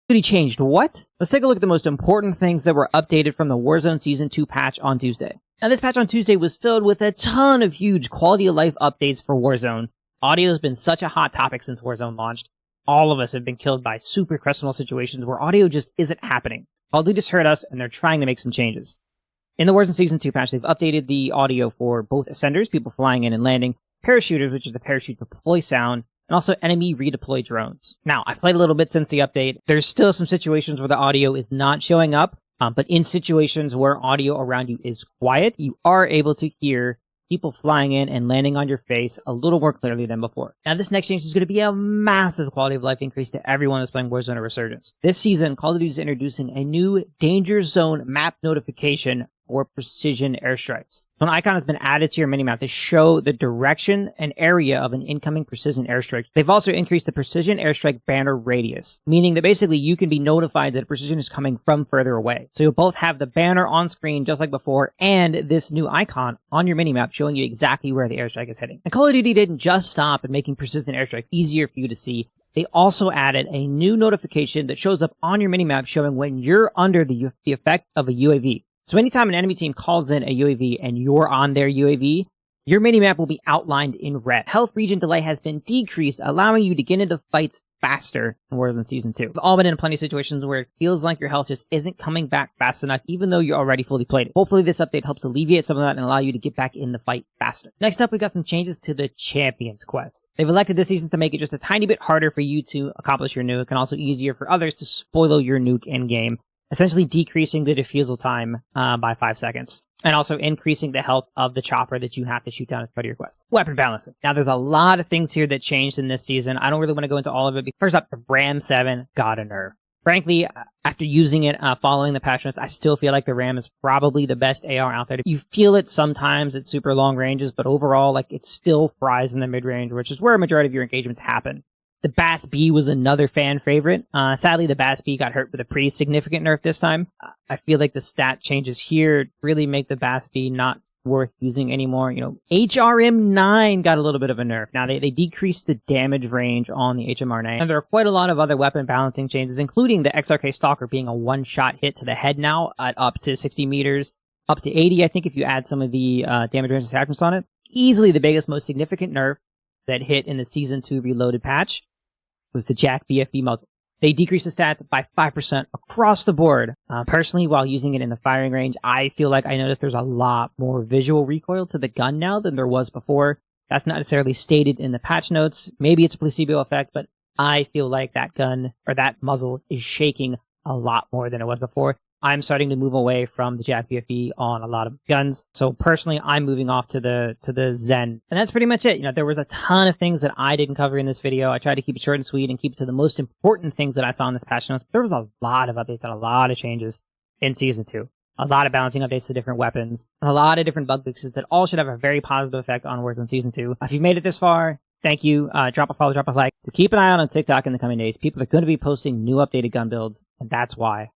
Duty changed what? Let's take a look at the most important things that were updated from the Warzone Season 2 patch on Tuesday. Now, this patch on Tuesday was filled with a ton of huge quality of life updates for Warzone. Audio has been such a hot topic since Warzone launched. All of us have been killed by super questionable situations where audio just isn't happening. Call of Duty just heard us, and they're trying to make some changes. In the Warzone Season 2 patch, they've updated the audio for both Ascenders, people flying in and landing, Parachuters, which is the parachute deploy sound, and also enemy redeploy drones. Now, I've played a little bit since the update. There's still some situations where the audio is not showing up, but in situations where audio around you is quiet, you are able to hear people flying in and landing on your face a little more clearly than before. Now, this next change is going to be a massive quality of life increase to everyone that's playing Warzone or Resurgence. This season, Call of Duty is introducing a new danger zone map notification for precision airstrikes. So an icon has been added to your minimap to show the direction and area of an incoming precision airstrike. They've also increased the precision airstrike banner radius, meaning that basically you can be notified that a precision is coming from further away. So you'll both have the banner on screen just like before and this new icon on your minimap showing you exactly where the airstrike is heading. And Call of Duty didn't just stop at making precision airstrikes easier for you to see. They also added a new notification that shows up on your minimap showing when you're under the effect of a UAV. So anytime an enemy team calls in a UAV and you're on their UAV, your minimap will be outlined in red. Health region delay has been decreased, allowing you to get into fights faster in Warzone Season 2. We've all been in plenty of situations where it feels like your health just isn't coming back fast enough, even though you're already fully plated. Hopefully this update helps alleviate some of that and allow you to get back in the fight faster. Next up, we got some changes to the Champions quest. They've elected this season to make it just a tiny bit harder for you to accomplish your nuke and also easier for others to spoil your nuke in-game, essentially decreasing the defusal time by 5 seconds, and also increasing the health of the chopper that you have to shoot down as part of your quest. Weapon balancing. Now, there's a lot of things here that changed in this season. I don't really want to go into all of it. First up, the RAM 7 got a nerf. Frankly, after using it following the patch notes, I still feel like the RAM is probably the best AR out there. You feel it sometimes at super long ranges, but overall, like, it still fries in the mid-range, which is where a majority of your engagements happen. The Bass B was another fan favorite. Sadly, the Bass B got hurt with a pretty significant nerf this time. I feel like the stat changes here really make the Bass B not worth using anymore. You know, HRM 9 got a little bit of a nerf. Now, they decreased the damage range on the HMR 9. And there are quite a lot of other weapon balancing changes, including the XRK Stalker being a one-shot hit to the head now at up to 60 meters, up to 80, I think, if you add some of the damage range attachments on it. Easily the biggest, most significant nerf that hit in the Season 2 Reloaded patch was the Jack BFB muzzle. They decreased the stats by 5% across the board. Personally, while using it in the firing range, I feel like I noticed there's a lot more visual recoil to the gun now than there was before. That's not necessarily stated in the patch notes. Maybe it's a placebo effect, but I feel like that gun, or that muzzle, is shaking a lot more than it was before. I'm starting to move away from the Jack BFB on a lot of guns. So personally, I'm moving off to the Zen. And that's pretty much it. You know, there was a ton of things that I didn't cover in this video. I tried to keep it short and sweet and keep it to the most important things that I saw in this patch notes. But there was a lot of updates and a lot of changes in Season 2. A lot of balancing updates to different weapons, and a lot of different bug fixes that all should have a very positive effect on Warzone Season 2. If you've made it this far, thank you. Drop a follow, drop a like. So keep an eye out on TikTok in the coming days. People are going to be posting new updated gun builds, and that's why.